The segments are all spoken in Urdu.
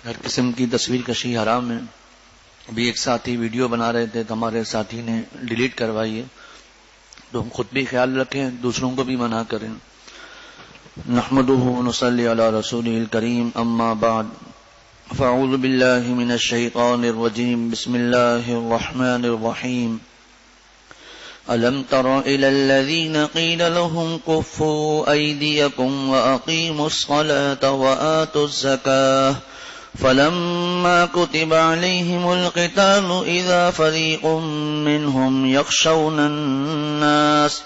ہر قسم کی تصویر کشی حرام ہے. ابھی ایک ساتھی ویڈیو بنا رہے تھے تو ہمارے ساتھی نے ڈیلیٹ کروائی ہے، تو ہم خود بھی خیال رکھیں، دوسروں کو بھی منع کریں. نحمده ونصلي على رسوله الكريم، اما بعد فاعوذ بالله من الشيطان الرجيم. بسم الله الرحمن الرحيم. ألم تر إلى الذين قيل لهم كفوا أيديكم وأقيموا الصلاة وآتوا الزكاة فلما كتب عليهم القتال إذا فريق منهم يخشون الناس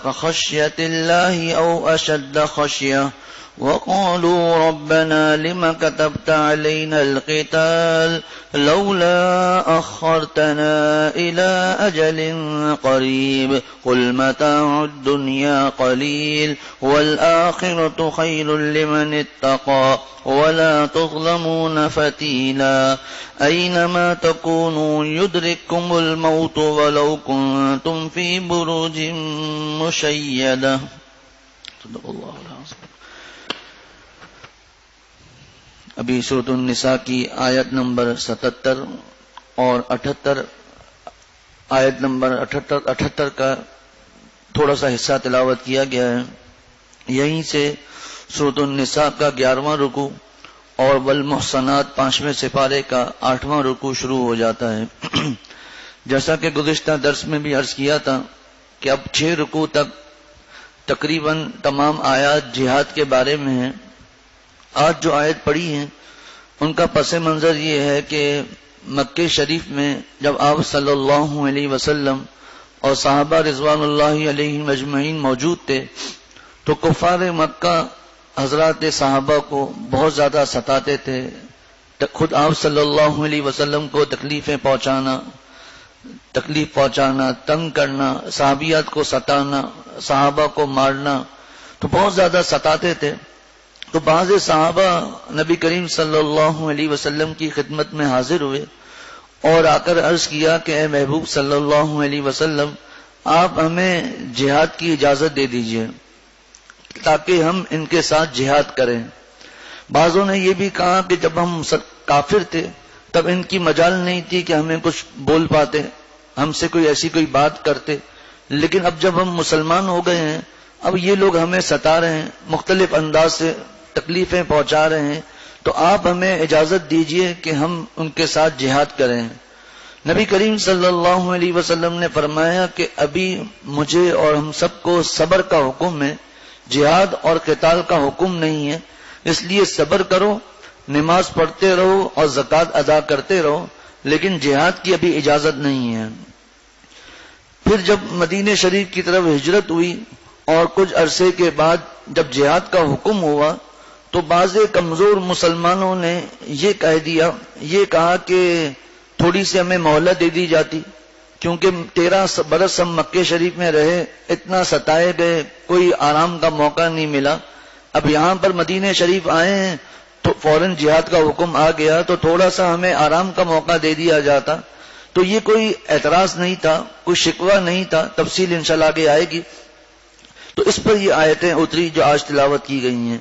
كخشية الله أو أشد خشية وقالوا ربنا لم كتبت علينا القتال لولا أخرتنا إلى أجل قريب قل متاع الدنيا قليل والآخرة خير لمن اتقى ولا تظلمون فتيلا أينما تكونوا يدرككم الموت ولو كنتم في بروج مشيدة. صدق الله العظيم. ابھی سورۃ النساء کی آیت نمبر 77 اور 78، آیت نمبر 78 کا تھوڑا سا حصہ تلاوت کیا گیا ہے. یہیں سے سورۃ النساء کا 11واں رکوع اور والمحصنات 5ویں سپارے کا 8واں رکوع شروع ہو جاتا ہے. جیسا کہ گزشتہ درس میں بھی عرض کیا تھا کہ اب 6 رکوع تک تقریباً تمام آیات جہاد کے بارے میں ہیں. آج جو آیت پڑھی ہیں ان کا پس منظر یہ ہے کہ مکہ شریف میں جب آپ صلی اللہ علیہ وسلم اور صحابہ رضوان اللہ علیہم اجمعین موجود تھے تو کفار مکہ حضرات صحابہ کو بہت زیادہ ستاتے تھے. خود آپ صلی اللہ علیہ وسلم کو تکلیف پہنچانا، تنگ کرنا، صحابیات کو ستانا، صحابہ کو مارنا، تو بہت زیادہ ستاتے تھے. تو بعض صحابہ نبی کریم صلی اللہ علیہ وسلم کی خدمت میں حاضر ہوئے اور آ کر عرض کیا کہ اے محبوب صلی اللہ علیہ وسلم، آپ ہمیں جہاد کی اجازت دے دیجئے تاکہ ہم ان کے ساتھ جہاد کریں. بعضوں نے یہ بھی کہا کہ جب ہم کافر تھے تب ان کی مجال نہیں تھی کہ ہمیں کچھ بول پاتے، ہم سے کوئی بات کرتے، لیکن اب جب ہم مسلمان ہو گئے ہیں اب یہ لوگ ہمیں ستا رہے ہیں، مختلف انداز سے تکلیفیں پہنچا رہے ہیں، تو آپ ہمیں اجازت دیجئے کہ ہم ان کے ساتھ جہاد کریں. نبی کریم صلی اللہ علیہ وسلم نے فرمایا کہ ابھی مجھے اور ہم سب کو صبر کا حکم ہے، جہاد اور قتال کا حکم نہیں ہے، اس لیے صبر کرو، نماز پڑھتے رہو اور زکوٰۃ ادا کرتے رہو، لیکن جہاد کی ابھی اجازت نہیں ہے. پھر جب مدینہ شریف کی طرف ہجرت ہوئی اور کچھ عرصے کے بعد جب جہاد کا حکم ہوا تو بعض کمزور مسلمانوں نے یہ کہا کہ تھوڑی سی ہمیں مہلت دے دی جاتی، کیونکہ 13 برس ہم مکہ شریف میں رہے، اتنا ستائے گئے، کوئی آرام کا موقع نہیں ملا. اب یہاں پر مدینہ شریف آئے ہیں تو فوراً جہاد کا حکم آ گیا، تو تھوڑا سا ہمیں آرام کا موقع دے دیا جاتا. تو یہ کوئی اعتراض نہیں تھا، کوئی شکوہ نہیں تھا، تفصیل انشاءاللہ آگے آئے گی. تو اس پر یہ آیتیں اتری جو آج تلاوت کی گئی ہیں.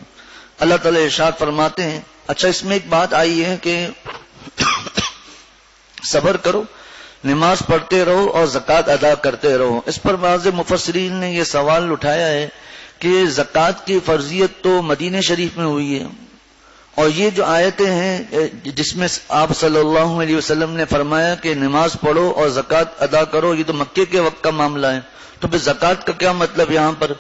اللہ تعالی ارشاد فرماتے ہیں. اچھا، اس میں ایک بات آئی ہے کہ صبر کرو، نماز پڑھتے رہو اور زکوٰۃ ادا کرتے رہو. اس پر بعض مفسرین نے یہ سوال اٹھایا ہے کہ زکوٰۃ کی فرضیت تو مدینہ شریف میں ہوئی ہے، اور یہ جو آیتیں ہیں جس میں آپ صلی اللہ علیہ وسلم نے فرمایا کہ نماز پڑھو اور زکوٰۃ ادا کرو، یہ تو مکے کے وقت کا معاملہ ہے. تو پھر زکوٰۃ کا کیا مطلب یہاں پر؟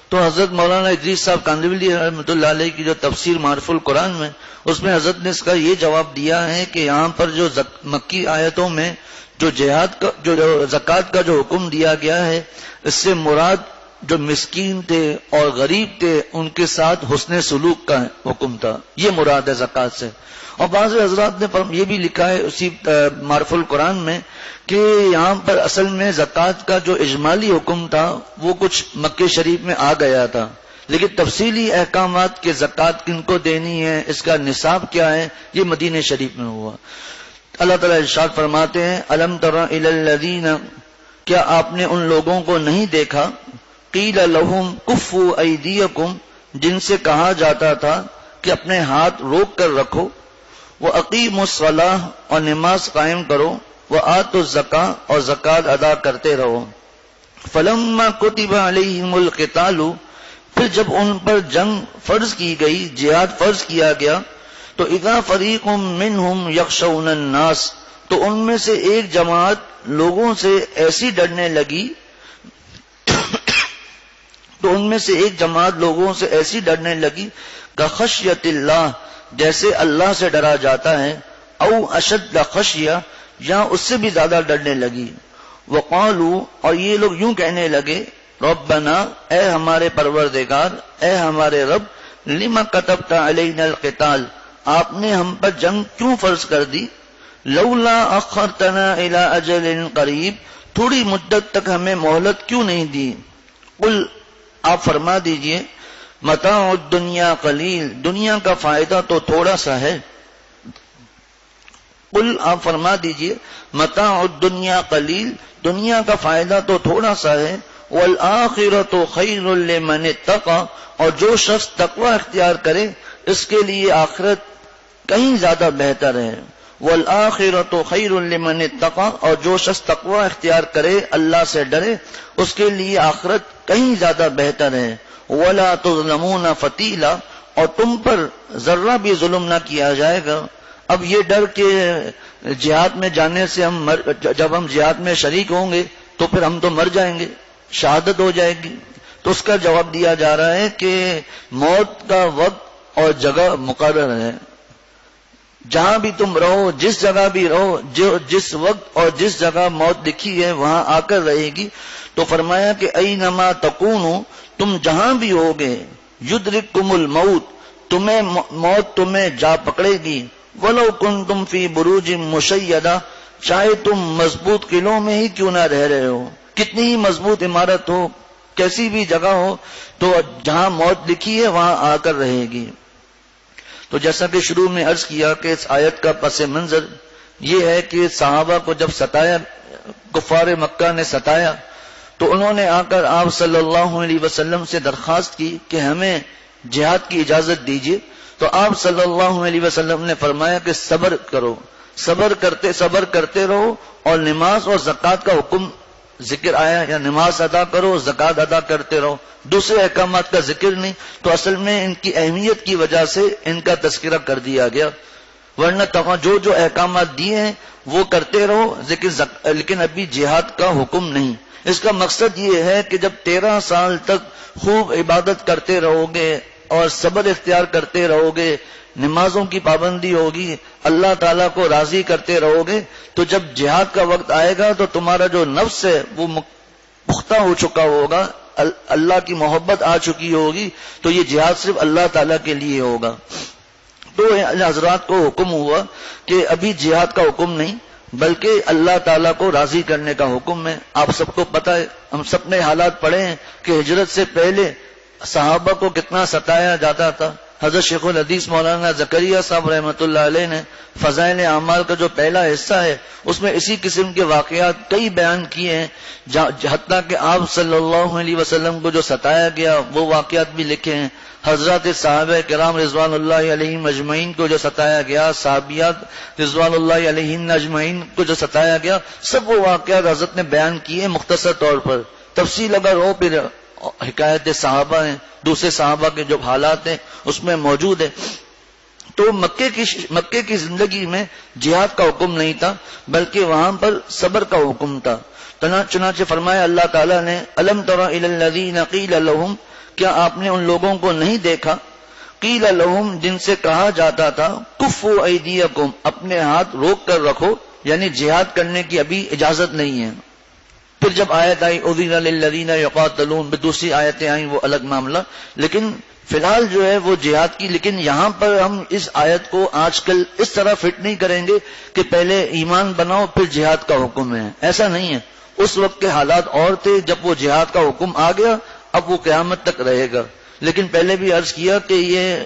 تو حضرت مولانا ادریس صاحب کاندھلوی رحمۃ اللہ علیہ کی جو تفسیر معرف القرآن میں، اس میں حضرت نے اس کا یہ جواب دیا ہے کہ یہاں پر جو مکی آیتوں میں جو جہاد کا جو زکوٰۃ کا جو حکم دیا گیا ہے، اس سے مراد جو مسکین تھے اور غریب تھے ان کے ساتھ حسن سلوک کا حکم تھا، یہ مراد ہے زکوٰۃ سے. اور بعض حضرات نے یہ بھی لکھا ہے اسی معرف القرآن میں کہ یہاں پر اصل میں زکوٰۃ کا جو اجمالی حکم تھا وہ کچھ مکہ شریف میں آ گیا تھا، لیکن تفصیلی احکامات کہ زکوٰۃ کن کو دینی ہے، اس کا نصاب کیا ہے، یہ مدینہ شریف میں ہوا. اللہ تعالیٰ ارشاد فرماتے ہیں الم تر الی الذین، کیا آپ نے ان لوگوں کو نہیں دیکھا قیل لہم کفوا ایدیکم، جن سے کہا جاتا تھا کہ اپنے ہاتھ روک کر رکھو، وَأَقِيمُوا الصَّلَاةَ اور نماز قائم کرو، وَآتُوا الزَّكَاةَ اور زکات ادا کرتے رہو۔ فَلَمَّا كُتِبَ عَلَيْهِمُ الْقِتَالُ پھر جب ان پر جنگ فرض کی گئی، جہاد فرض کیا گیا، تو اذا فریق منہم یخشون الناس تو ان میں سے ایک جماعت لوگوں سے ایسی ڈرنے لگی کہ خشیت اللہ جیسے اللہ سے ڈرا جاتا ہے، او اشد خشیہ یا اس سے بھی زیادہ ڈرنے لگی۔ وقالوا اور یہ لوگ یوں کہنے لگے، ربنا اے ہمارے پروردگار، اے ہمارے رب، لما کتبت علینا القتال آپ نے ہم پر جنگ کیوں فرض کر دی؟ لولا اخرتنا الى اجل قریب تھوڑی مدت تک ہمیں مہلت کیوں نہیں دی؟ قل آپ فرما دیجئے، متاع الدنیا قلیل دنیا کا فائدہ تو تھوڑا سا ہے۔ قل آپ فرما دیجئے، متاع الدنیا قلیل دنیا کا فائدہ تو تھوڑا سا ہے، والآخرۃ خیر لمن اتقى اور جو شخص تقوی اختیار کرے اس کے لیے آخرت کہیں زیادہ بہتر ہے۔ والآخرۃ خیر لمن اتقى اور جو شخص تقوی اختیار کرے اللہ سے ڈرے اس کے لیے آخرت کہیں زیادہ بہتر ہے۔ ولا تظلمون فتیلا اور تم پر ذرہ بھی ظلم نہ کیا جائے گا۔ اب یہ ڈر کہ جہاد میں جانے سے جب ہم جہاد میں شریک ہوں گے تو پھر ہم تو مر جائیں گے، شہادت ہو جائے گی، تو اس کا جواب دیا جا رہا ہے کہ موت کا وقت اور جگہ مقرر ہے، جہاں بھی تم رہو، جس جگہ بھی رہو، جس وقت اور جس جگہ موت لکھی ہے وہاں آ کر رہے گی۔ تو فرمایا کہ اینما تکونوا تم جہاں بھی ہوگے، یدرککم الموت موت تمہیں جا پکڑے گی، ولو کنتم فی بروج مشیدہ چاہے تم مضبوط قلعوں میں ہی کیوں نہ رہ رہے ہو، کتنی ہی مضبوط عمارت ہو، کیسی بھی جگہ ہو، تو جہاں موت لکھی ہے وہاں آ کر رہے گی۔ تو جیسا کہ شروع میں عرض کیا کہ اس آیت کا پس منظر یہ ہے کہ صحابہ کو جب ستایا، کفار مکہ نے ستایا، تو انہوں نے آ کر آپ صلی اللہ علیہ وسلم سے درخواست کی کہ ہمیں جہاد کی اجازت دیجیے۔ تو آپ صلی اللہ علیہ وسلم نے فرمایا کہ صبر کرو، صبر کرتے رہو، اور نماز اور زکوٰۃ کا حکم ذکر آیا، یا نماز ادا کرو، زکوٰۃ ادا کرتے رہو، دوسرے احکامات کا ذکر نہیں۔ تو اصل میں ان کی اہمیت کی وجہ سے ان کا تذکرہ کر دیا گیا، ورنہ جو احکامات دیے ہیں وہ کرتے رہو، لیکن ابھی جہاد کا حکم نہیں۔ اس کا مقصد یہ ہے کہ جب 13 سال تک خوب عبادت کرتے رہو گے اور صبر اختیار کرتے رہو گے، نمازوں کی پابندی ہوگی، اللہ تعالیٰ کو راضی کرتے رہو گے، تو جب جہاد کا وقت آئے گا تو تمہارا جو نفس ہے وہ پختہ ہو چکا ہوگا، اللہ کی محبت آ چکی ہوگی، تو یہ جہاد صرف اللہ تعالیٰ کے لیے ہوگا۔ تو حضرات کو حکم ہوا کہ ابھی جہاد کا حکم نہیں بلکہ اللہ تعالیٰ کو راضی کرنے کا حکم ہے۔ آپ سب کو پتہ ہے، ہم سب نے حالات پڑھے ہیں کہ ہجرت سے پہلے صحابہ کو کتنا ستایا جاتا تھا۔ حضرت شیخ الحدیث مولانا زکریا صاحب رحمۃ اللہ علیہ نے فضائل اعمال کا جو پہلا حصہ ہے اس میں اسی قسم کے واقعات کئی بیان کیے ہیں، حتیٰ کہ آپ صلی اللہ علیہ وسلم کو جو ستایا گیا وہ واقعات بھی لکھے ہیں۔ حضرات صحابہ کرام رضوان اللہ علیہم اجمعین کو جو ستایا گیا، صحابیات رضوان اللہ علیہن اجمعین کو جو ستایا گیا، سب وہ واقعات حضرت نے بیان کیے مختصر طور پر۔ تفصیل اگر ہو پھر حکایت صحابہ ہیں، دوسرے صحابہ کے جو حالات ہیں اس میں موجود ہے۔ تو مکے کی زندگی میں جہاد کا حکم نہیں تھا بلکہ وہاں پر صبر کا حکم تھا۔ چنانچہ فرمایا اللہ تعالیٰ نے، الم تر الی الذین قیل لہم کیا آپ نے ان لوگوں کو نہیں دیکھا، قیل لہم جن سے کہا جاتا تھا کفوا ایدیکم اپنے ہاتھ روک کر رکھو، یعنی جہاد کرنے کی ابھی اجازت نہیں ہے۔ پھر جب آیت آئی اذن للذین یقاتلون، دوسری آیتیں آئیں وہ الگ معاملہ، لیکن فی الحال جو ہے وہ جہاد کی۔ لیکن یہاں پر ہم اس آیت کو آج کل اس طرح فٹ نہیں کریں گے کہ پہلے ایمان بناؤ پھر جہاد کا حکم ہے، ایسا نہیں ہے۔ اس وقت کے حالات اور تھے، جب وہ جہاد کا حکم آ گیا اب وہ قیامت تک رہے گا۔ لیکن پہلے بھی عرض کیا کہ یہ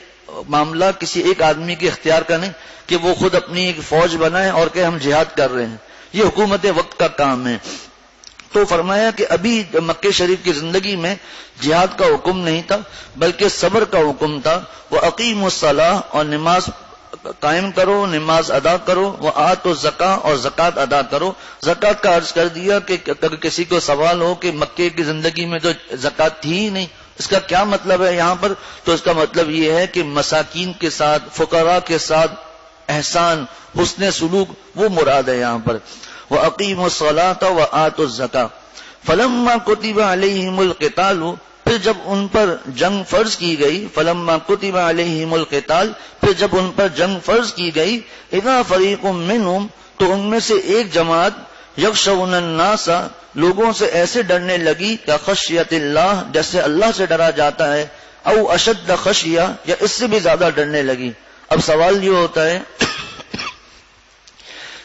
معاملہ کسی ایک آدمی کے اختیار کا نہیں کہ وہ خود اپنی ایک فوج بنائے اور کہ ہم جہاد کر رہے ہیں، یہ حکومت وقت کا کام ہے۔ تو فرمایا کہ ابھی مکہ شریف کی زندگی میں جہاد کا حکم نہیں تھا بلکہ صبر کا حکم تھا. وَأَقِیمُوا الصَّلَاةَ اور نماز قائم کرو، نماز ادا کرو. وَآتُوا الزَّکَاةَ اور زکوٰۃ ادا کرو. زکوٰۃ کا عرض کر دیا کہ اگر کسی کو سوال ہو کہ مکے کی زندگی میں تو زکوٰۃ تھی ہی نہیں، اس کا کیا مطلب ہے یہاں پر، تو اس کا مطلب یہ ہے کہ مساکین کے ساتھ، فقراء کے ساتھ احسان، حسن سلوک، وہ مراد ہے یہاں پر. وَأَقِیمُوا الصَّلَاةَ وَآتُوا الزَّکَاةَ فَلَمَّا كُتِبَ عَلَيْهِمُ الْقِتَالُ پھر جب ان پر جنگ فرض کی گئی. فَلَمَّا كُتِبَ عَلَيْهِمُ الْقِتَالُ پھر جب ان پر جنگ فرض کی گئی. اِذَا فَرِيقٌ مِّنْهُمْ تو ان میں سے ایک جماعت يَخْشَوْنَ النَّاسَ لوگوں سے ایسے ڈرنے لگی کہ خشیت اللہ جیسے اللہ سے ڈرا جاتا ہے، او اشد خشیہ یا اس سے بھی زیادہ ڈرنے لگی. اب سوال یہ ہوتا ہے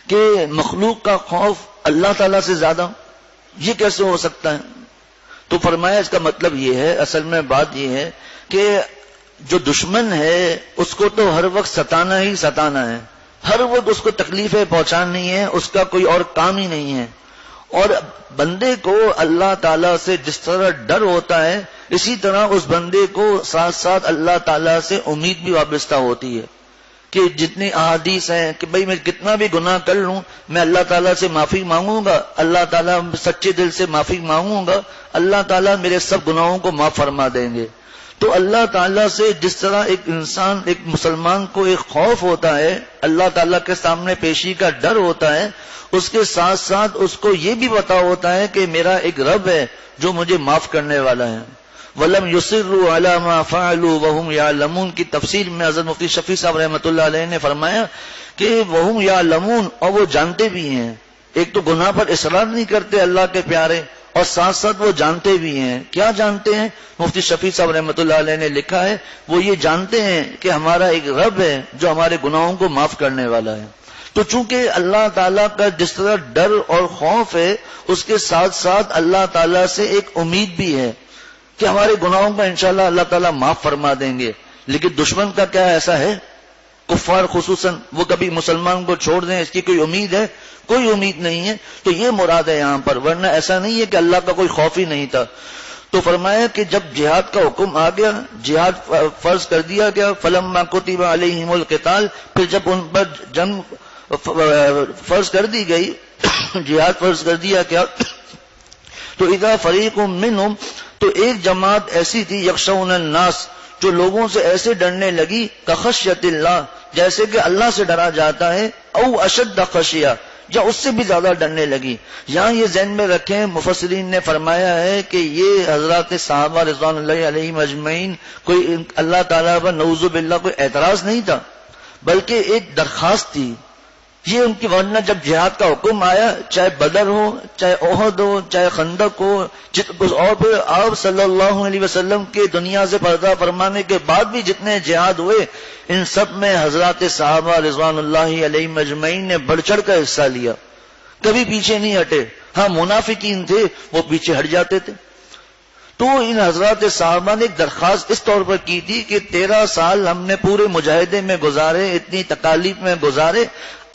کہ مخلوق کا خوف اللہ تعالیٰ سے زیادہ، یہ کیسے ہو سکتا ہے؟ تو فرمایا اس کا مطلب یہ ہے، اصل میں بات یہ ہے کہ جو دشمن ہے اس کو تو ہر وقت ستانا ہی ستانا ہے، ہر وقت اس کو تکلیفیں پہنچانی ہے، اس کا کوئی اور کام ہی نہیں ہے. اور بندے کو اللہ تعالیٰ سے جس طرح ڈر ہوتا ہے اسی طرح اس بندے کو ساتھ ساتھ اللہ تعالیٰ سے امید بھی وابستہ ہوتی ہے کہ جتنی احادیث ہیں کہ بھئی میں کتنا بھی گناہ کر لوں میں اللہ تعالیٰ سے معافی مانگوں گا، اللہ تعالیٰ سچے دل سے معافی مانگوں گا، اللہ تعالیٰ میرے سب گناہوں کو معاف فرما دیں گے. تو اللہ تعالیٰ سے جس طرح ایک انسان، ایک مسلمان کو ایک خوف ہوتا ہے، اللہ تعالیٰ کے سامنے پیشی کا ڈر ہوتا ہے، اس کے ساتھ ساتھ اس کو یہ بھی پتا ہوتا ہے کہ میرا ایک رب ہے جو مجھے معاف کرنے والا ہے. وَلَمْ يُصِرُّوا عَلَى مَا فَعَلُوا وَهُمْ يَعْلَمُونَ کی تفسیر میں حضرت مفتی شفیع صاحب رحمۃ اللہ علیہ نے فرمایا کہ وَهُمْ يَعْلَمُونَ اور وہ جانتے بھی ہیں. ایک تو گناہ پر اصرار نہیں کرتے اللہ کے پیارے، اور ساتھ ساتھ وہ جانتے بھی ہیں. کیا جانتے ہیں؟ مفتی شفیع صاحب رحمۃ اللہ علیہ نے لکھا ہے وہ یہ جانتے ہیں کہ ہمارا ایک رب ہے جو ہمارے گناہوں کو معاف کرنے والا ہے. تو چونکہ اللہ تعالیٰ کا جس طرح ڈر اور خوف ہے اس کے ساتھ ساتھ اللہ تعالیٰ سے ایک امید بھی ہے کہ ہمارے گناہوں کا انشاءاللہ اللہ تعالیٰ معاف فرما دیں گے. لیکن دشمن کا کیا ایسا ہے؟ کفار خصوصاً وہ کبھی مسلمان کو چھوڑ دیں اس کی کوئی امید ہے؟ کوئی امید نہیں ہے. تو یہ مراد ہے یہاں پر، ورنہ ایسا نہیں ہے کہ اللہ کا کوئی خوف ہی نہیں تھا. تو فرمایا کہ جب جہاد کا حکم آ گیا، جہاد فرض کر دیا گیا. فلما کتب علیہم القتال پھر جب ان پر جنگ فرض کر دی گئی، جہاد فرض کر دیا گیا، تو اذا فریق منہم تو ایک جماعت ایسی تھی یخشون الناس جو لوگوں سے ایسے ڈرنے لگی کخشیت اللہ جیسے کہ اللہ سے ڈرا جاتا ہے، او اشد خشیہ یا اس سے بھی زیادہ ڈرنے لگی. یہاں یہ ذہن میں رکھیں، مفسرین نے فرمایا ہے کہ یہ حضرات صحابہ رضوان اللہ علیہم اجمعین کوئی اللہ تعالیٰ پر نعوذ باللہ کوئی اعتراض نہیں تھا بلکہ ایک درخواست تھی. یہ ان کی ورنہ جب جہاد کا حکم آیا، چاہے بدر ہو، چاہے احد ہو، چاہے خندق ہو، اور پھر آپ صلی اللہ علیہ وسلم کے دنیا سے پردہ فرمانے کے بعد بھی جتنے جہاد ہوئے ان سب میں حضرات صحابہ رضوان اللہ علیہم اجمعین نے بڑھ چڑھ کر حصہ لیا، کبھی پیچھے نہیں ہٹے. ہاں منافقین تھے وہ پیچھے ہٹ جاتے تھے. تو ان حضرات صحابہ نے ایک درخواست اس طور پر کی تھی کہ 13 سال ہم نے پورے مجاہدے میں گزارے، اتنی تکالیف میں گزارے،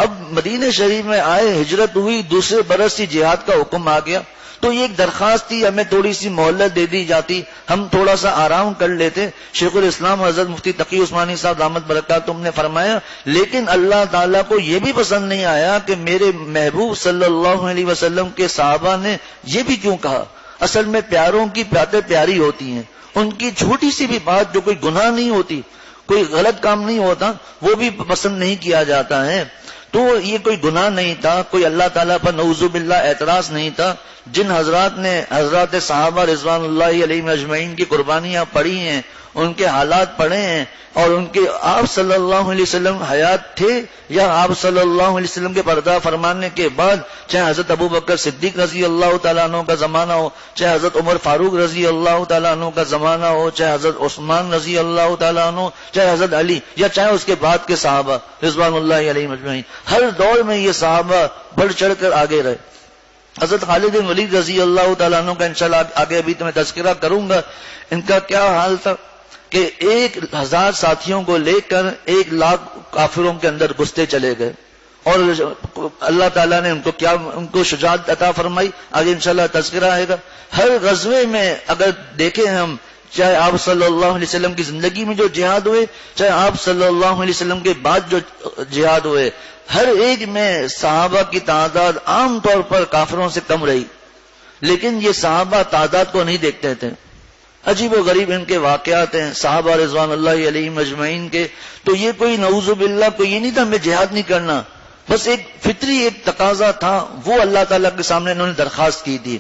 اب مدینہ شریف میں آئے، ہجرت ہوئی، دوسرے برس ہی جہاد کا حکم آ گیا. تو یہ ایک درخواست تھی، ہمیں تھوڑی سی مہلت دے دی جاتی، ہم تھوڑا سا آرام کر لیتے. شیخ الاسلام حضرت مفتی تقی عثمانی صاحب دامت برکاتہم نے فرمایا لیکن اللہ تعالیٰ کو یہ بھی پسند نہیں آیا کہ میرے محبوب صلی اللہ علیہ وسلم کے صحابہ نے یہ بھی کیوں کہا. اصل میں پیاروں کی باتیں پیاری ہوتی ہیں، ان کی چھوٹی سی بھی بات جو کوئی گناہ نہیں ہوتی، کوئی غلط کام نہیں ہوتا، وہ بھی پسند نہیں کیا جاتا ہے. تو یہ کوئی گناہ نہیں تھا، کوئی اللہ تعالیٰ پر نعوذ باللہ اعتراض نہیں تھا. جن حضرات نے حضرات صحابہ رضوان اللہ علیہم اجمعین کی قربانیاں پڑھی ہیں، ان کے حالات پڑھے ہیں، اور ان کے آپ صلی اللہ علیہ وسلم حیات تھے یا آپ صلی اللہ علیہ وسلم کے پردہ فرمانے کے بعد، چاہے حضرت ابو بکر صدیق رضی اللہ تعالیٰ عنہ کا زمانہ ہو، چاہے حضرت عمر فاروق رضی اللہ تعالیٰ عنہ کا زمانہ ہو، چاہے حضرت عثمان رضی اللہ تعالیٰ عنہ، چاہے حضرت علی، یا چاہے اس کے بعد کے صحابہ رضوان اللہ علیہم اجمعین، ہر دور میں یہ صحابہ بڑھ چڑھ کر آگے رہے. حضرت خالد بن ولید رضی اللہ تعالیٰ عنہ کا انشاءاللہ آگے ابھی تمہیں تذکرہ کروں گا. ان کا کیا حال تھا کہ 1000 ساتھیوں کو لے کر 1 لاکھ کافروں کے اندر گھستے چلے گئے. اور اللہ تعالیٰ نے ان کو شجاعت عطا فرمائی. آگے انشاءاللہ تذکرہ آئے گا. ہر غزوے میں اگر دیکھیں ہم، چاہے آپ صلی اللہ علیہ وسلم کی زندگی میں جو جہاد ہوئے، چاہے آپ صلی اللہ علیہ وسلم کے بعد جو جہاد ہوئے، ہر ایک میں صحابہ کی تعداد عام طور پر کافروں سے کم رہی. لیکن یہ صحابہ تعداد کو نہیں دیکھتے تھے. عجیب و غریب ان کے واقعات ہیں صحابہ رضوان اللہ علیہم اجمعین کے. تو یہ کوئی نعوذ باللہ کوئی یہ نہیں تھا ہمیں جہاد نہیں کرنا، بس ایک فطری ایک تقاضا تھا، وہ اللہ تعالیٰ کے سامنے انہوں نے درخواست کی تھی.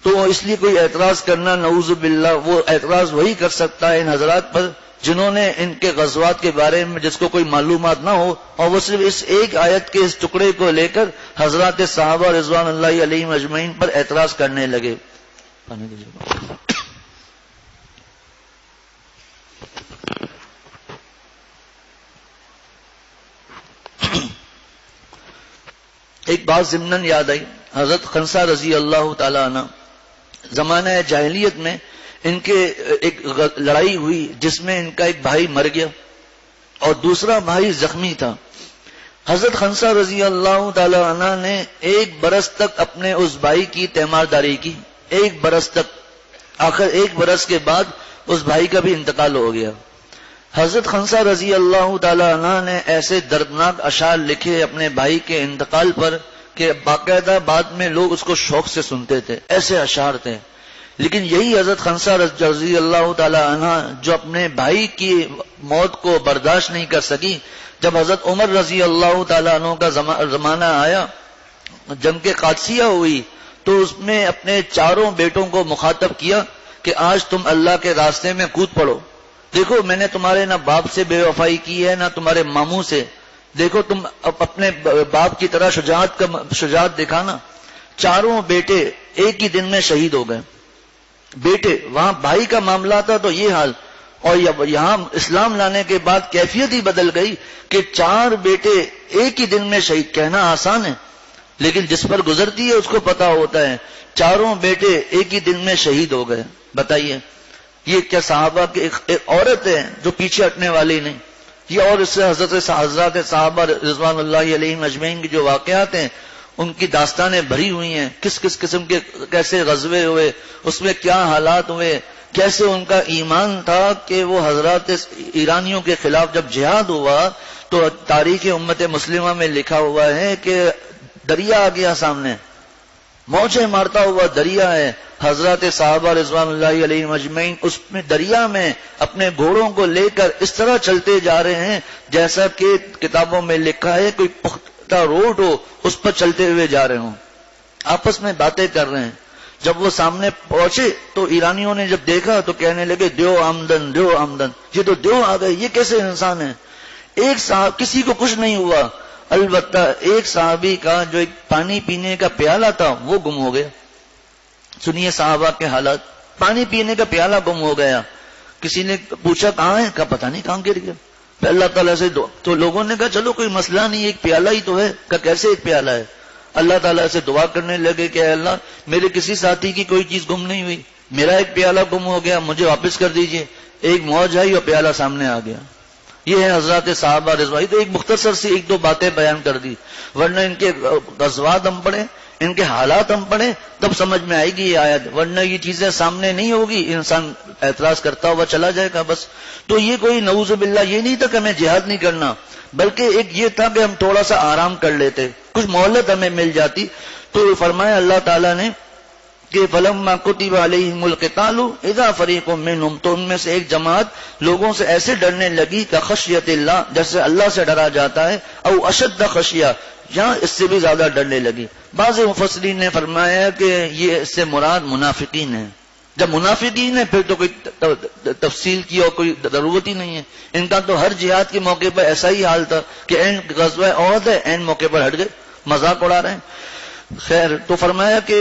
تو اس لیے کوئی اعتراض کرنا نعوذ باللہ، وہ اعتراض وہی کر سکتا ہے ان حضرات پر جنہوں نے ان کے غزوات کے بارے میں جس کو کوئی معلومات نہ ہو، اور وہ صرف اس ایک آیت کے اس ٹکڑے کو لے کر حضرات صحابہ رضوان اللہ علیہم اجمعین پر اعتراض کرنے لگے. ایک بات ضمناً یاد آئی. حضرت خنسہ رضی اللہ تعالی عنہ زمانہ جاہلیت میں ان کے ایک لڑائی ہوئی جس میں ان کا ایک بھائی مر گیا اور دوسرا بھائی زخمی تھا. حضرت خنسہ رضی اللہ تعالی عنہ نے 1 برس تک اپنے اس بھائی کی تیمارداری کی. 1 برس تک. آخر 1 برس کے بعد اس بھائی کا بھی انتقال ہو گیا. حضرت خنسہ رضی اللہ تعالی عنہ نے ایسے دردناک اشعار لکھے اپنے بھائی کے انتقال پر کہ باقاعدہ بعد میں لوگ اس کو شوق سے سنتے تھے. ایسے اشعار تھے. لیکن یہی حضرت خنسہ رضی اللہ تعالی عنہ جو اپنے بھائی کی موت کو برداشت نہیں کر سکی، جب حضرت عمر رضی اللہ تعالی عنہ کا زمانہ آیا، جنگ قادسیہ ہوئی، تو اس میں اپنے 4 بیٹوں کو مخاطب کیا کہ آج تم اللہ کے راستے میں کود پڑو. دیکھو میں نے تمہارے نہ باپ سے بے وفائی کی ہے نہ تمہارے ماموں سے. دیکھو تم اپنے باپ کی طرح شجاعت دکھانا. 4 بیٹے ایک ہی دن میں شہید ہو گئے. بیٹے، وہاں بھائی کا معاملہ تھا تو یہ حال، اور یہاں اسلام لانے کے بعد کیفیت ہی بدل گئی کہ 4 بیٹے ایک ہی دن میں شہید. کہنا آسان ہے لیکن جس پر گزرتی ہے اس کو پتا ہوتا ہے. 4 بیٹے ایک ہی دن میں شہید ہو گئے. بتائیے یہ کیا صحابہ کی ایک عورت ہے جو پیچھے ہٹنے والی نہیں. یہ اور اس سے حضرات صحابہ رضوان اللہ علیہم اجمعین کی جو واقعات ہیں ان کی داستانیں بھری ہوئی ہیں. کس کس قسم کے کیسے غزوے ہوئے، اس میں کیا حالات ہوئے، کیسے ان کا ایمان تھا کہ وہ حضرات ایرانیوں کے خلاف جب جہاد ہوا تو تاریخ امت مسلمہ میں لکھا ہوا ہے کہ دریا آ گیا سامنے، موجیں مارتا ہوا دریا ہے. حضرات صحابہ رضوان اللہ علیہم اجمعین اس میں دریا میں اپنے گھوڑوں کو لے کر اس طرح چلتے جا رہے ہیں جیسا کہ کتابوں میں لکھا ہے کوئی پختہ روڈ ہو اس پر چلتے ہوئے جا رہے ہوں. آپس میں باتیں کر رہے ہیں. جب وہ سامنے پہنچے تو ایرانیوں نے جب دیکھا تو کہنے لگے دیو آمدن دیو آمدن، یہ تو دیو آ گئے، یہ کیسے انسان ہے. ایک صاحب کسی کو کچھ نہیں ہوا، البتہ ایک صحابی کا جو ایک پانی پینے کا پیالہ تھا وہ گم ہو گیا. سنیے صحابہ کے حالات. پانی پینے کا پیالہ گم ہو گیا. کسی نے پوچھا کہاں ہے، کہا پتہ نہیں کہاں گر گیا. پھر اللہ تعالیٰ سے تو لوگوں نے کہا چلو کوئی مسئلہ نہیں، ایک پیالہ ہی تو ہے. کہا کیسے ایک پیالہ ہے. اللہ تعالیٰ سے دعا کرنے لگے کہ اے اللہ میرے کسی ساتھی کی کوئی چیز گم نہیں ہوئی، میرا ایک پیالہ گم ہو گیا، مجھے واپس کر دیجئے. ایک موج آئی اور پیالہ سامنے آ گیا. یہ ہے حضرات صحابہ رضوان. تو ایک مختصر سی 1-2 باتیں بیان کر دی، ورنہ ان کے غزوات ہم پڑھیں، ان کے حالات ہم پڑھیں تب سمجھ میں آئے گی یہ آیت، ورنہ یہ چیزیں سامنے نہیں ہوگی انسان اعتراض کرتا ہوا چلا جائے گا بس. تو یہ کوئی نعوذ باللہ یہ نہیں تھا کہ ہمیں جہاد نہیں کرنا، بلکہ ایک یہ تھا کہ ہم تھوڑا سا آرام کر لیتے، کچھ مہلت ہمیں مل جاتی. تو فرمایا اللہ تعالیٰ نے کہ فَلَمَّا كُتِبَ عَلَيْهِمُ الْقِتَالُ إِذَا فَرِيقٌ مِّنْهُمْ، تو ان میں سے ایک جماعت لوگوں سے ایسے ڈرنے لگی کہ خشیت اللہ، جیسے اللہ سے ڈرا جاتا ہے، او اشد خشیہ، یا اس سے بھی زیادہ ڈرنے لگی. بعض مفسرین نے فرمایا کہ یہ اس سے مراد منافقین ہیں. جب منافقین ہیں پھر تو کوئی تفصیل کی اور کوئی ضرورت ہی نہیں ہے. ان کا تو ہر جہاد کے موقع پر ایسا ہی حال تھا کہ این غزوہ احد ہے، این موقع پر ہٹ گئے، مذاق اڑا رہے ہیں. خیر، تو فرمایا کہ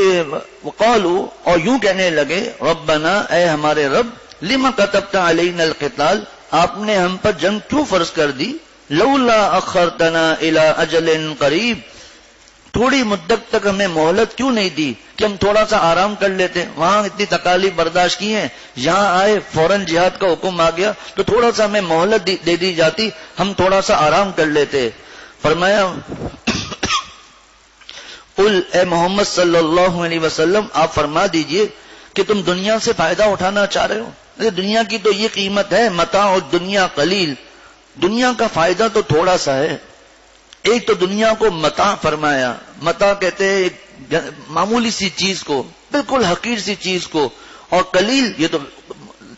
وقالوا، اور یوں کہنے لگے، ربنا، اے ہمارے رب، لما كتبت علینا القتال، آپ نے ہم پر جنگ کیوں فرض کر دی، لولا اخرتنا الى اجل قریب، تھوڑی مدت تک ہمیں مہلت کیوں نہیں دی کہ ہم تھوڑا سا آرام کر لیتے. وہاں اتنی تکالیف برداشت کی ہیں، یہاں آئے فوراً جہاد کا حکم آ گیا تو تھوڑا سا ہمیں مہلت دے دی جاتی، ہم تھوڑا سا آرام کر لیتے. فرمایا قل اے محمد صلی اللہ علیہ وسلم آپ فرما دیجئے کہ تم دنیا سے فائدہ اٹھانا چاہ رہے ہو؟ دنیا کی تو یہ قیمت ہے، متاع الدنیا قلیل، دنیا کا فائدہ تو تھوڑا سا ہے۔ ایک تو دنیا کو متاع فرمایا، متاع کہتے ہیں ایک معمولی سی چیز کو، بالکل حقیر سی چیز کو، اور قلیل یہ تو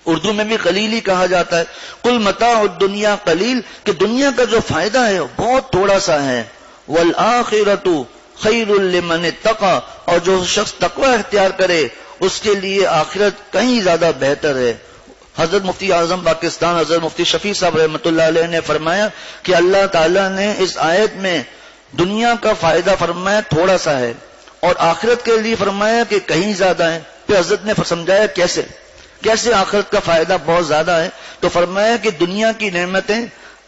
اردو میں بھی قلیل ہی کہا جاتا ہے۔ قل متاع الدنیا قلیل، کہ دنیا کا جو فائدہ ہے بہت تھوڑا سا ہے۔ والآخرۃ خیر لمن اتقى، اور جو شخص تقوی اختیار کرے اس کے لیے آخرت کہیں زیادہ بہتر ہے۔ حضرت مفتی اعظم پاکستان حضرت مفتی شفیع صاحب رحمۃ اللہ علیہ نے فرمایا کہ اللہ تعالیٰ نے اس آیت میں دنیا کا فائدہ فرمایا تھوڑا سا ہے اور آخرت کے لیے فرمایا کہ کہیں زیادہ ہے۔ پھر حضرت نے سمجھایا کیسے آخرت کا فائدہ بہت زیادہ ہے، تو فرمایا کہ دنیا کی نعمتیں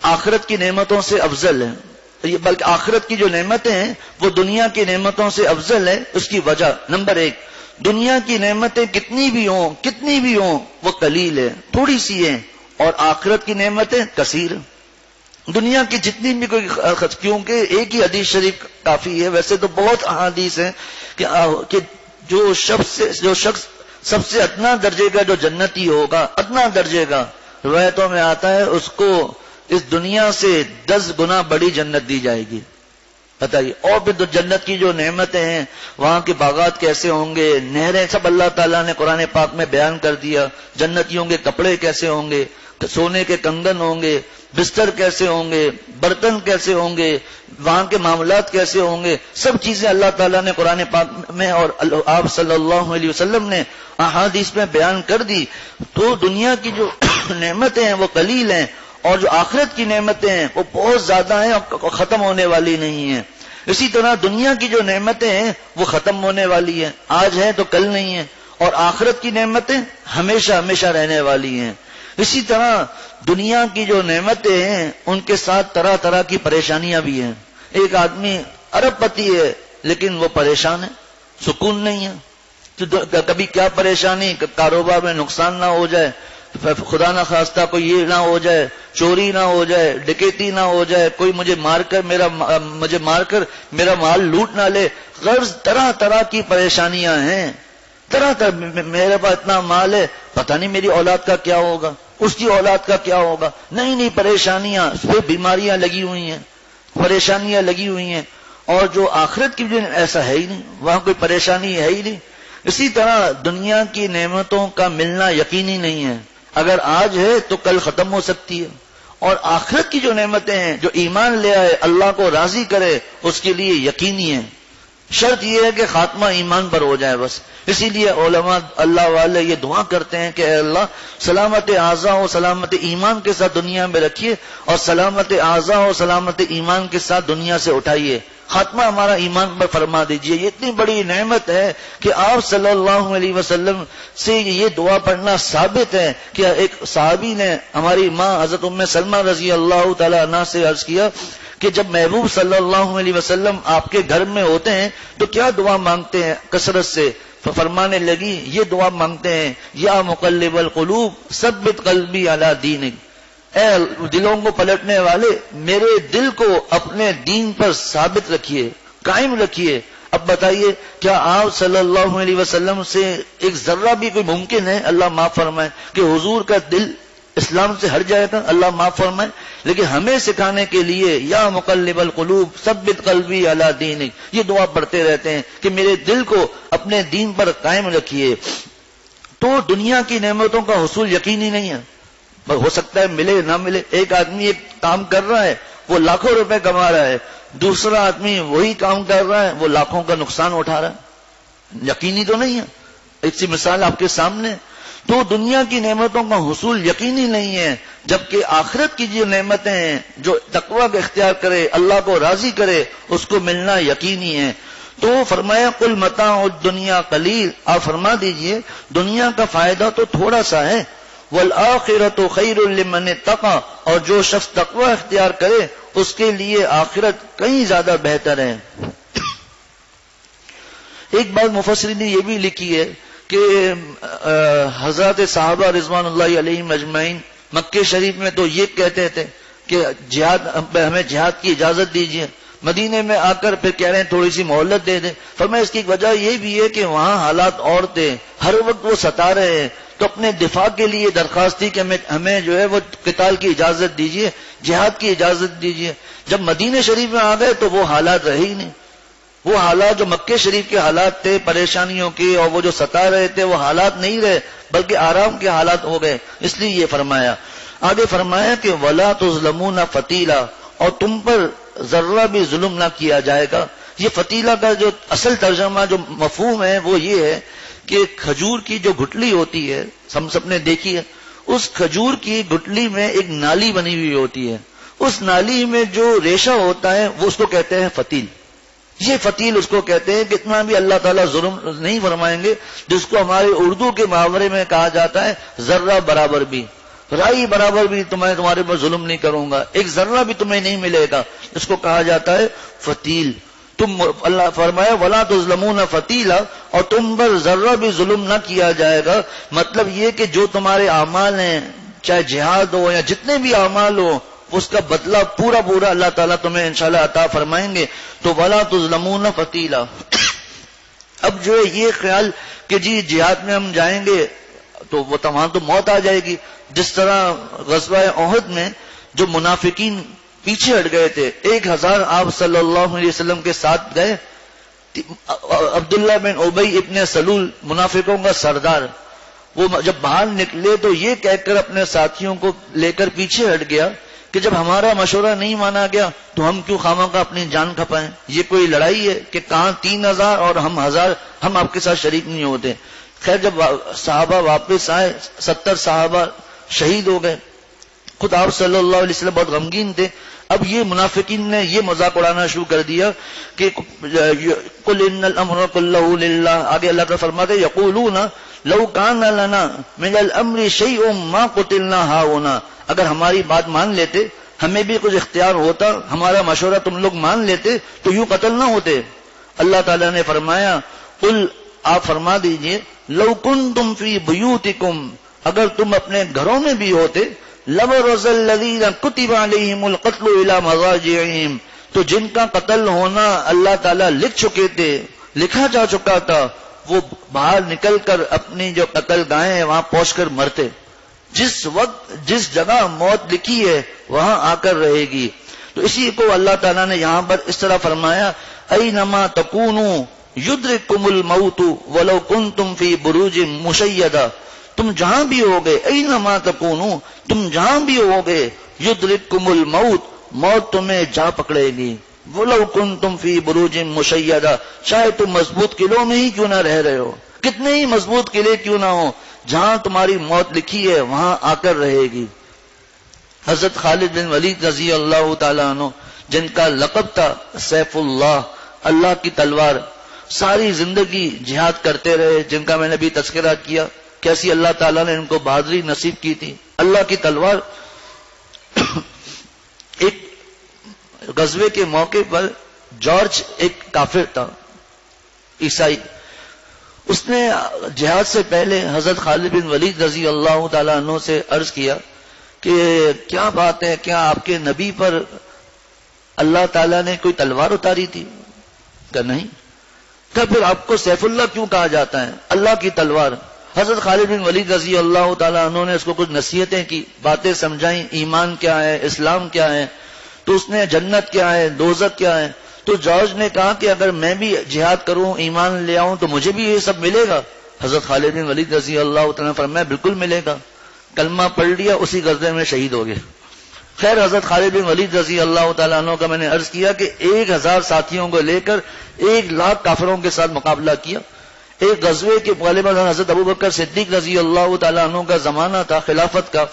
آخرت کی نعمتوں سے افضل ہیں، بلکہ آخرت کی جو نعمتیں ہیں وہ دنیا کی نعمتوں سے افضل ہے۔ اس کی وجہ نمبر ایک، دنیا کی نعمتیں کتنی بھی ہوں وہ قلیل ہے، تھوڑی سی ہیں، اور آخرت کی نعمتیں کثیر ہیں۔ دنیا کی جتنی بھی کوئی، کیونکہ ایک ہی حدیث شریف کافی ہے، ویسے تو بہت احادیث ہیں کہ جو شخص سب سے ادنا درجے کا جو جنتی ہوگا، ادنا درجے کا، روایتوں میں آتا ہے اس کو اس دنیا سے 10 گنا بڑی جنت دی جائے گی۔ بتائیے، اور پھر جنت کی جو نعمتیں ہیں، وہاں کے باغات کیسے ہوں گے، نہریں، سب اللہ تعالیٰ نے قرآن پاک میں بیان کر دیا۔ جنتیوں کے کپڑے کیسے ہوں گے، سونے کے کنگن ہوں گے، بستر کیسے ہوں گے، برتن کیسے ہوں گے، وہاں کے معاملات کیسے ہوں گے، سب چیزیں اللہ تعالیٰ نے قرآن پاک میں اور آپ صلی اللہ علیہ وسلم نے احادیث میں بیان کر دی۔ تو دنیا کی جو نعمتیں ہیں وہ قلیل ہیں، اور جو آخرت کی نعمتیں ہیں وہ بہت زیادہ ہیں اور ختم ہونے والی نہیں ہیں۔ اسی طرح دنیا کی جو نعمتیں ہیں وہ ختم ہونے والی ہیں، آج ہیں تو کل نہیں ہیں، اور آخرت کی نعمتیں ہمیشہ ہمیشہ رہنے والی ہیں۔ اسی طرح دنیا کی جو نعمتیں ہیں ان کے ساتھ طرح طرح کی پریشانیاں بھی ہیں۔ ایک آدمی ارب پتی ہے لیکن وہ پریشان ہے، سکون نہیں ہے۔ تو کبھی کیا پریشانی، کاروبار میں نقصان نہ ہو جائے، خدا نہ خواستہ کوئی یہ نہ ہو جائے، چوری نہ ہو جائے، ڈکیتی نہ ہو جائے، کوئی مجھے مار کر میرا مال لوٹ نہ لے، غرض طرح طرح کی پریشانیاں ہیں۔ میرے پاس اتنا مال ہے، پتہ نہیں میری اولاد کا کیا ہوگا، اس کی اولاد کا کیا ہوگا، نہیں پریشانیاں، پھر بیماریاں لگی ہوئی ہیں، پریشانیاں لگی ہوئی ہیں۔ اور جو آخرت کی جو ایسا ہے ہی نہیں، وہاں کوئی پریشانی ہے ہی نہیں۔ اسی طرح دنیا کی نعمتوں کا ملنا یقینی نہیں ہے، اگر آج ہے تو کل ختم ہو سکتی ہے۔ اور آخرت کی جو نعمتیں ہیں، جو ایمان لے آئے، اللہ کو راضی کرے، اس کے لیے یقینی ہے۔ شرط یہ ہے کہ خاتمہ ایمان پر ہو جائے بس۔ اسی لیے علماء اللہ والے یہ دعا کرتے ہیں کہ اے اللہ سلامت اعضاء و سلامت ایمان کے ساتھ دنیا میں رکھیے، اور سلامت اعضاء و سلامت ایمان کے ساتھ دنیا سے اٹھائیے، خاتمہ ہمارا ایمان پر فرما دیجئے۔ یہ اتنی بڑی نعمت ہے کہ آپ صلی اللہ علیہ وسلم سے یہ دعا پڑھنا ثابت ہے کہ ایک صحابی نے ہماری ماں حضرت ام سلمہ رضی اللہ تعالی عنہا سے عرض کیا کہ جب محبوب صلی اللہ علیہ وسلم آپ کے گھر میں ہوتے ہیں تو کیا دعا مانگتے ہیں کثرت سے؟ فرمانے لگی یہ دعا مانگتے ہیں، یا مقلب القلوب ثبت قلبی علی دینک، اے دلوں کو پلٹنے والے میرے دل کو اپنے دین پر ثابت رکھیے، قائم رکھیے۔ اب بتائیے کیا آپ صلی اللہ علیہ وسلم سے ایک ذرہ بھی کوئی ممکن ہے، اللہ معاف فرمائے، کہ حضور کا دل اسلام سے ہٹ جائے گا؟ اللہ معاف فرمائے۔ لیکن ہمیں سکھانے کے لیے یا مقلب القلوب ثبت قلبی علی دینک، یہ دعا پڑھتے رہتے ہیں کہ میرے دل کو اپنے دین پر قائم رکھیے۔ تو دنیا کی نعمتوں کا حصول یقینی نہیں ہے، ہو سکتا ہے ملے نہ ملے۔ ایک آدمی ایک کام کر رہا ہے، وہ لاکھوں روپے کما رہا ہے، دوسرا آدمی وہی کام کر رہا ہے، وہ لاکھوں کا نقصان اٹھا رہا ہے، یقینی تو نہیں ہے۔ ایک سی مثال آپ کے سامنے۔ تو دنیا کی نعمتوں کا حصول یقینی نہیں ہے، جبکہ آخرت کی جو نعمتیں ہیں، جو تقوی کا اختیار کرے، اللہ کو راضی کرے، اس کو ملنا یقینی ہے۔ تو فرمایا قل متاع الدنیا قلیل، آپ فرما دیجئے دنیا کا فائدہ تو تھوڑا سا ہے، والآخرۃ خیر لمن اتقى، اور جو شخص تقوی اختیار کرے اس کے لیے آخرت کہیں زیادہ بہتر ہے۔ ایک بات مفسرین نے یہ بھی لکھی ہے کہ حضرات صحابہ رضوان اللہ علیہم اجمعین مکے شریف میں تو یہ کہتے تھے کہ ہمیں جہاد کی اجازت دیجیے. مدینے میں آ کر پھر کہہ رہے ہیں تھوڑی سی مہلت دے دیں. فرمایا اس کی ایک وجہ یہ بھی ہے کہ وہاں حالات اور تھے, ہر وقت وہ ستا رہے ہیں, تو اپنے دفاع کے لیے درخواست تھی کہ ہمیں جو ہے وہ قتال کی اجازت دیجیے, جہاد کی اجازت دیجیے. جب مدینہ شریف میں آ گئے تو وہ حالات رہے ہی نہیں. وہ حالات جو مکہ شریف کے حالات تھے پریشانیوں کے اور وہ جو ستا رہے تھے, وہ حالات نہیں رہے بلکہ آرام کے حالات ہو گئے. اس لیے یہ فرمایا. آگے فرمایا کہ وَلَا تُظْلَمُونَ فَتِيلًا, اور تم پر ذرہ بھی ظلم نہ کیا جائے گا. یہ فتیلہ کا جو اصل ترجمہ جو مفہوم ہے وہ یہ ہے کہ کھجور کی جو گٹلی ہوتی ہے, ہم سب نے دیکھی ہے, اس کھجور کی گٹلی میں ایک نالی بنی ہوئی ہوتی ہے. اس نالی میں جو ریشہ ہوتا ہے وہ اس کو کہتے ہیں فتیل. یہ فتیل اس کو کہتے ہیں. کتنا بھی اللہ تعالیٰ ظلم نہیں فرمائیں گے, جس کو ہمارے اردو کے محاورے میں کہا جاتا ہے ذرہ برابر بھی, رائی برابر بھی تمہارے پر ظلم نہیں کروں گا, ایک ذرہ بھی تمہیں نہیں ملے گا, اس کو کہا جاتا ہے فتیل. تم اللہ فرمایا وَلَا تُظْلَمُونَ فَتِيلًا, اور تم پر ذرہ بھی ظلم نہ کیا جائے گا. مطلب یہ کہ جو تمہارے اعمال ہیں, چاہے جہاد ہو یا جتنے بھی اعمال ہو, اس کا بدلہ پورا اللہ تعالیٰ تمہیں انشاءاللہ عطا فرمائیں گے. تو وَلَا تُظْلَمُونَ فَتِيلًا. اب جو ہے یہ خیال کہ جی جہاد میں ہم جائیں گے تو وہ وہاں تو موت آ جائے گی. جس طرح غزوہ احد میں جو منافقین پیچھے ہٹ گئے تھے, 1000 آپ صلی اللہ علیہ وسلم کے ساتھ گئے. عبداللہ بن ابی ابن سلول منافقوں کا سردار, وہ جب باہر نکلے تو یہ کہہ کر اپنے ساتھیوں کو لے کر پیچھے ہٹ گیا کہ جب ہمارا مشورہ نہیں مانا گیا تو ہم کیوں خواہ کا اپنی جان کھپائیں. یہ کوئی لڑائی ہے کہ کہاں 3000 اور ہم 1000, ہم آپ کے ساتھ شریک نہیں ہوتے. خیر جب صحابہ واپس آئے 70 صحابہ شہید ہو گئے. خود آپ صلی اللہ علیہ وسلم بہت غمگین تھے. اب یہ منافقین نے یہ مذاق اڑانا شروع کر دیا کہ قل ان الامر كله للہ. آگے اللہ تعالیٰ فرماتے یقولون لو كان لنا من الامر شيء ما قتلنا هاهنا. اگر ہماری بات مان لیتے, ہمیں بھی کچھ اختیار ہوتا, ہمارا مشورہ تم لوگ مان لیتے تو یوں قتل نہ ہوتے. اللہ تعالیٰ نے فرمایا قل, آپ فرما دیجئے لو کنتم فی بیوتکم, اگر تم اپنے گھروں میں بھی ہوتے, لبرز الذین کتب علیہم القتل الی مضاجعہم, تو جن کا قتل ہونا اللہ تعالیٰ لکھ چکے تھے, لکھا جا چکا تھا, وہ باہر نکل کر اپنی جو قتل گاہیں ہیں وہاں پہنچ کر مرتے. جس وقت جس جگہ موت لکھی ہے وہاں آ کر رہے گی. تو اسی کو اللہ تعالیٰ نے یہاں پر اس طرح فرمایا اینما تکونوا یدرککم الموت ولو کنتم فی بروج مشیدہ. تم جہاں بھی ہوگے, اینما تکونوا, تم جہاں بھی ہوگے, یدرککم الموت, موت تمہیں جا پکڑے گی. ولو کنتم فی بروج مشیدہ, چاہے تم مضبوط قلعوں میں ہی کیوں نہ رہ رہے ہو, کتنے ہی مضبوط قلعے کیوں نہ ہو, جہاں تمہاری موت لکھی ہے وہاں آ کر رہے گی. حضرت خالد بن ولید رضی اللہ تعالیٰ عنہ, جن کا لقب تھا سیف اللہ, اللہ کی تلوار, ساری زندگی جہاد کرتے رہے, جن کا میں نے بھی تذکرہ کیا کیسی اللہ تعالیٰ نے ان کو بہادری نصیب کی تھی. اللہ کی تلوار. ایک غزوے کے موقع پر جارج ایک کافر تھا, عیسائی, اس نے جہاد سے پہلے حضرت خالد بن ولید رضی اللہ تعالیٰ عنہ سے عرض کیا کہ کیا بات ہے, کیا آپ کے نبی پر اللہ تعالیٰ نے کوئی تلوار اتاری تھی؟ کہ نہیں. کہ پھر آپ کو سیف اللہ کیوں کہا جاتا ہے؟ اللہ کی تلوار. حضرت خالد بن ولید رضی اللہ تعالیٰ عنہ نے اس کو کچھ نصیحتیں کی, باتیں سمجھائیں, ایمان کیا ہے, اسلام کیا ہے, تو اس نے جنت کیا ہے, دوزخ کیا ہے. تو جارج نے کہا کہ اگر میں بھی جہاد کروں, ایمان لے آؤں تو مجھے بھی یہ سب ملے گا. حضرت خالد بن ولید رضی اللہ تعالیٰ نے فرمایا بالکل ملے گا. کلمہ پڑھ لیا, اسی غزوے میں شہید ہو گئے. خیر حضرت خالد بن ولید رضی اللہ تعالیٰ عنہ کا میں نے عرض کیا کہ 1000 ساتھیوں کو لے کر 1,00,000 کافروں کے ساتھ مقابلہ کیا. ایک غزوے کے غالباً حضرت ابوبکر صدیق رضی اللہ تعالیٰ عنہ کا زمانہ تھا خلافت کا.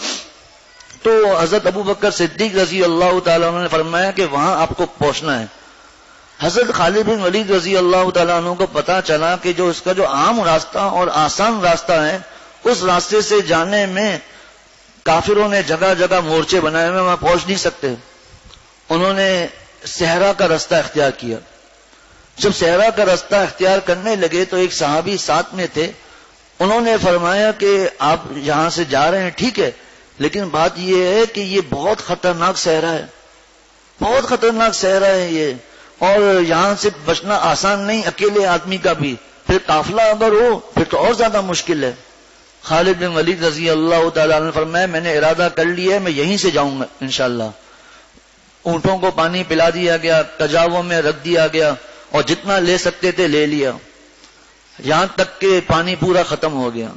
تو حضرت ابوبکر صدیق رضی اللہ تعالیٰ عنہ نے فرمایا کہ وہاں آپ کو پہنچنا ہے. حضرت خالد بن ولید رضی اللہ تعالیٰ عنہ کو پتا چلا کہ جو اس کا جو عام راستہ اور آسان راستہ ہے, اس راستے سے جانے میں کافروں نے جگہ جگہ مورچے بنائے ہوئے, وہاں پہنچ نہیں سکتے. انہوں نے صحرا کا راستہ اختیار کیا. جب صحرا کا راستہ اختیار کرنے لگے تو ایک صحابی ساتھ میں تھے, انہوں نے فرمایا کہ آپ یہاں سے جا رہے ہیں ٹھیک ہے, لیکن بات یہ ہے کہ یہ بہت خطرناک صحرا ہے، بہت خطرناک صحرا ہے یہ، اور یہاں سے بچنا آسان نہیں اکیلے آدمی کا بھی، پھر قافلہ اگر ہو پھر تو اور زیادہ مشکل ہے۔ خالد بن ولید رضی اللہ تعالیٰ عنہ نے فرمایا میں نے ارادہ کر لیا ہے میں یہیں سے جاؤں گا انشاءاللہ۔ اونٹوں کو پانی پلا دیا گیا، کجاووں میں رکھ دیا گیا، اور جتنا لے سکتے تھے لے لیا، یہاں تک کہ پانی پورا ختم ہو گیا،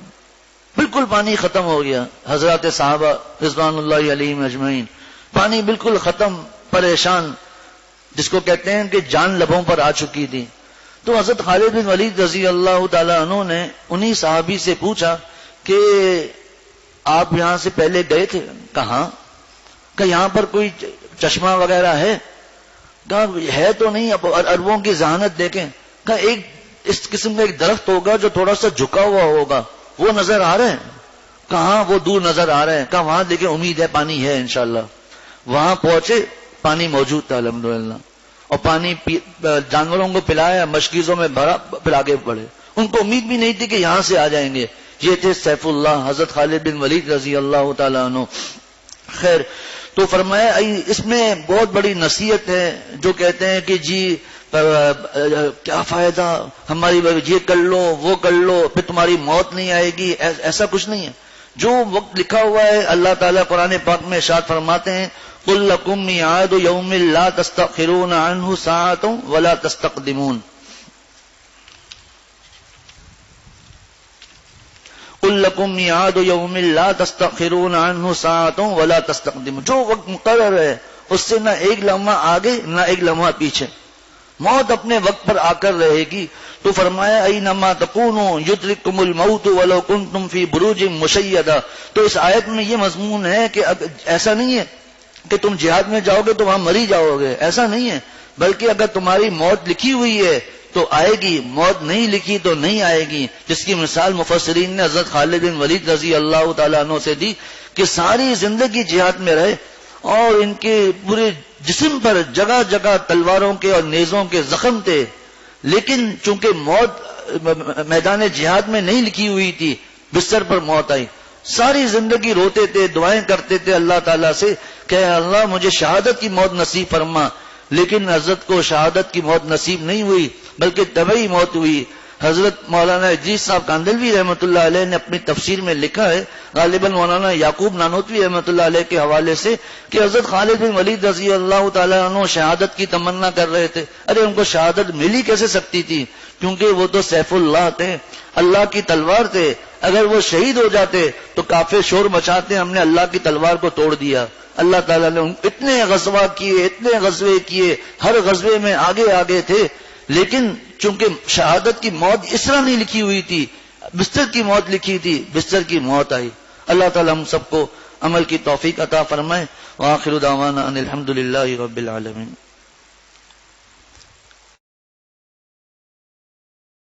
بالکل پانی ختم ہو گیا۔ حضرات صحابہ رضوان اللہ علیہم اجمعین پانی بالکل ختم، پریشان، جس کو کہتے ہیں کہ جان لبوں پر آ چکی تھی۔ تو حضرت خالد بن ولید رضی اللہ تعالیٰ عنہ نے انہی صحابی سے پوچھا کہ آپ یہاں سے پہلے گئے تھے؟ کہاں؟ کہ یہاں پر کوئی چشمہ وغیرہ ہے؟ کہا ہے تو نہیں، اب عربوں کی ذہانت دیکھیں۔ کہا ایک اس قسم کا ایک درخت ہوگا جو تھوڑا سا جھکا ہوا ہوگا، وہ نظر آ رہے ہیں؟ کہاں وہ دور نظر آ رہے ہیں؟ کہا وہاں دیکھیں امید ہے پانی ہے انشاءاللہ۔ وہاں پہنچے، پانی موجود تھا الحمدللہ، اور پانی جانوروں کو پلایا، مشکیزوں میں بھرا، پھر آگے بڑھے۔ ان کو امید بھی نہیں تھی کہ یہاں سے آ جائیں گے۔ یہ تھے سیف اللہ حضرت خالد بن ولید رضی اللہ تعالیٰ عنہ۔ خیر، تو فرمایا اس میں بہت بڑی نصیحت ہے، جو کہتے ہیں کہ جی کیا فائدہ ہماری، یہ کر لو وہ کر لو پھر تمہاری موت نہیں آئے گی، ایسا کچھ نہیں ہے۔ جو وقت لکھا ہوا ہے اللہ تعالیٰ قرآن پاک میں ارشاد فرماتے ہیں قُل لَكُم مِّيعَادُ يَوْمٍ لَا تَسْتَأْخِرُونَ عَنْهُ سَاعَةً وَلَا تَسْتَقْدِمُونَ۔ قُل لَكُم مِّيعَادُ يَوْمٍ لَا تَسْتَأْخِرُونَ عَنْهُ سَاعَةً وَلَا تَسْتَقْدِمُونَ۔ جو وقت مقرر ہے اس سے نہ ایک لمحہ آگے نہ ایک لمحہ پیچھے، موت اپنے وقت پر آ کر رہے گی۔ تو فرمایا اینما تکونوا یدرککم الموت ولو کنتم فی بروج مشیدہ۔ تو اس آیت میں یہ مضمون ہے کہ ایسا نہیں ہے کہ تم جہاد میں جاؤ گے تو وہاں مری جاؤ گے، ایسا نہیں ہے، بلکہ اگر تمہاری موت لکھی ہوئی ہے تو آئے گی، موت نہیں لکھی تو نہیں آئے گی۔ جس کی مثال مفسرین نے حضرت خالد بن ولید رضی اللہ تعالیٰ عنہ سے دی کہ ساری زندگی جہاد میں رہے، اور ان کے پورے جسم پر جگہ جگہ تلواروں کے اور نیزوں کے زخم تھے، لیکن چونکہ موت میدان جہاد میں نہیں لکھی ہوئی تھی، بستر پر موت آئی۔ ساری زندگی روتے تھے، دعائیں کرتے تھے اللہ تعالیٰ سے کہ اللہ مجھے شہادت کی موت نصیب فرما، لیکن حضرت کو شہادت کی موت نصیب نہیں ہوئی بلکہ طبعی موت ہوئی۔ حضرت مولانا ادریس صاحب کاندلوی رحمۃ اللہ علیہ نے اپنی تفسیر میں لکھا ہے، غالباً مولانا یعقوب نانوتوی رحمۃ اللہ علیہ کے حوالے سے، کہ حضرت خالد بن ولید رضی اللہ تعالیٰ عنہ شہادت کی تمنا کر رہے تھے۔ ارے ان کو شہادت مل ہی کیسے سکتی تھی، کیونکہ وہ تو سیف اللہ تھے، اللہ کی تلوار تھے۔ اگر وہ شہید ہو جاتے تو کافر شور مچاتے ہم نے اللہ کی تلوار کو توڑ دیا۔ اللہ تعالیٰ نے اتنے غزوہ کیے، اتنے غزوے کیے، ہر غزوے میں آگے آگے تھے، لیکن چونکہ شہادت کی موت اس طرح نہیں لکھی ہوئی تھی، بستر کی موت لکھی تھی، بستر کی موت آئی۔ اللہ تعالیٰ ہم سب کو عمل کی توفیق عطا فرمائے۔ وآخر دعوانا ان الحمد للہ رب العالمین۔